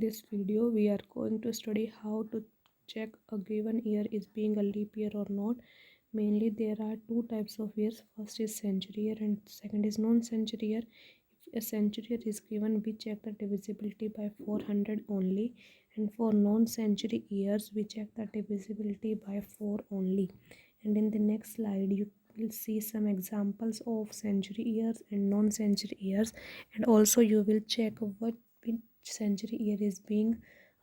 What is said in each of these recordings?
this video we are going to study how to check a given year is being a leap year or not. Mainly there are two types of years. First is century year and second is non-century year. If a century year is given, we check the divisibility by 400 only, and for non-century years we check the divisibility by 4 only. And in the next slide you will see some examples of century years and non-century years, and also you will check which century year is being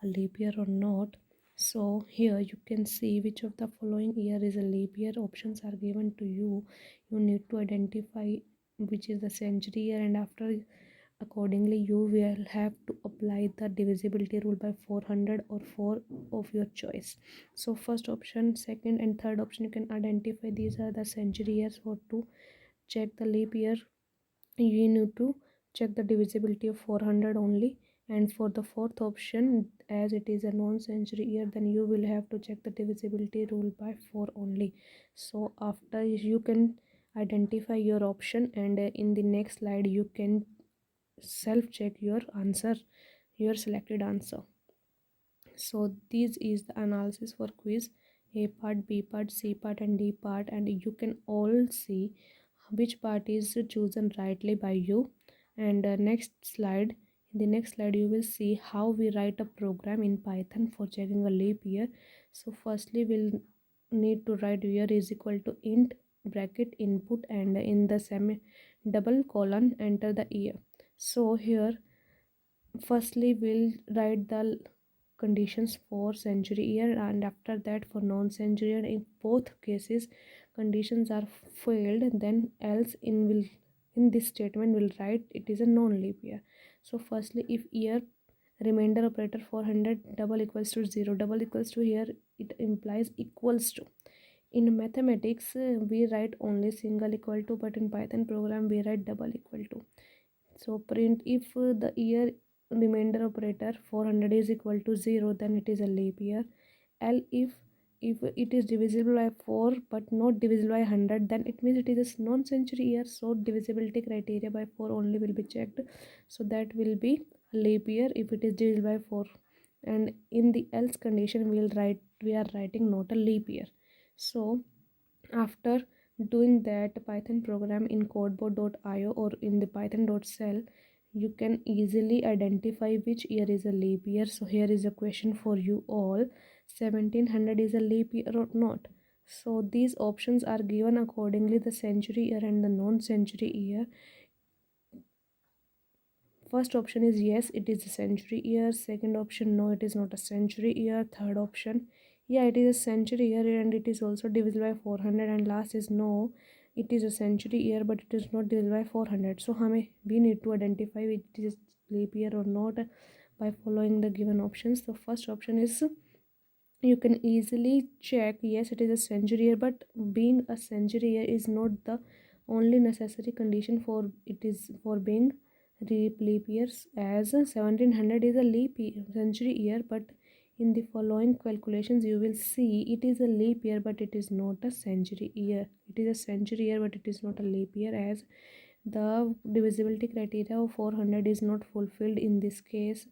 a leap year or not. So here you can see which of the following year is a leap year. Options are given to you. You need to identify which is the century year, and after accordingly you will have to apply the divisibility rule by 400 or 4 of your choice. So first option, second and third option, you can identify these are the century years. For to check the leap year you need to check the divisibility of 400 only, and for the fourth option, as it is a non-century year, then you will have to check the divisibility rule by 4 only. So after you can identify your option, and in the next slide you can self check your answer, your selected answer. So this is the analysis for quiz A part, B part, C part and D part, and you can all see which part is chosen rightly by you. And in the next slide you will see how we write a program in Python for checking a leap year. So firstly we'll need to write year is equal to int bracket input, and in the semi double colon enter the year. So here firstly we'll write the conditions for century year, and after that for non-century year. In both cases conditions are failed, then else in this statement will write it is a non-leap year. So firstly, if year remainder operator 400 double equals to 0, double equals to, here it implies equals to. In mathematics we write only single equal to, but in Python program we write double equal to. So print if the year remainder operator 400 is equal to 0, then it is a leap year. L if it is divisible by 4 but not divisible by 100, then it means it is a non-century year. So divisibility criteria by 4 only will be checked, so that will be leap year if it is divisible by 4. And in the else condition we are writing not a leap year. So after doing that Python program in codeboard.io or in the python.shell, you can easily identify which year is a leap year. So here is a question for you all: 1700 is a leap year or not? So these options are given accordingly, the century year and the non-century year. First option is yes, it is a century year. Second option, no, it is not a century year. Third option, yeah, it is a century year and it is also divisible by 400. And last is no, it is a century year but it is not divisible by 400. So we need to identify if it is leap year or not by following the given options. The first option is, you can easily check, yes, it is a century year, but being a century year is not the only necessary condition for it is for being leap years, as 1700 is a century year, but in the following calculations you will see it is a leap year but it is not a century year. It is a century year but it is not a leap year, as the divisibility criteria of 400 is not fulfilled in this case.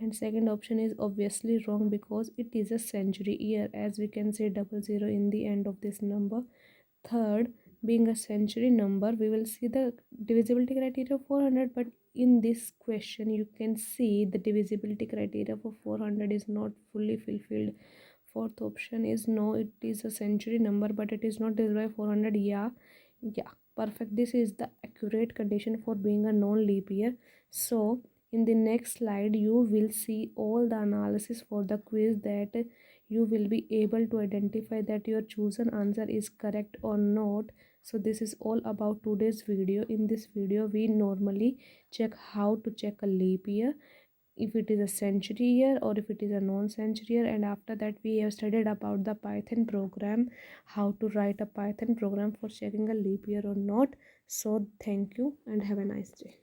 And second option is obviously wrong because it is a century year, as we can say 00 in the end of this number. Third, being a century number, we will see the divisibility criteria of 400, but in this question you can see the divisibility criteria for 400 is not fully fulfilled. Fourth option is no, it is a century number but it is not divisible by 400. Yeah, perfect. This is the accurate condition for being a non-leap year. So in the next slide you will see all the analysis for the quiz, that you will be able to identify that your chosen answer is correct or not. So this is all about today's video. In this video we normally check how to check a leap year, if it is a century year or if it is a non-century year, and after that we have studied about the Python program, how to write a Python program for checking a leap year or not. So thank you and have a nice day.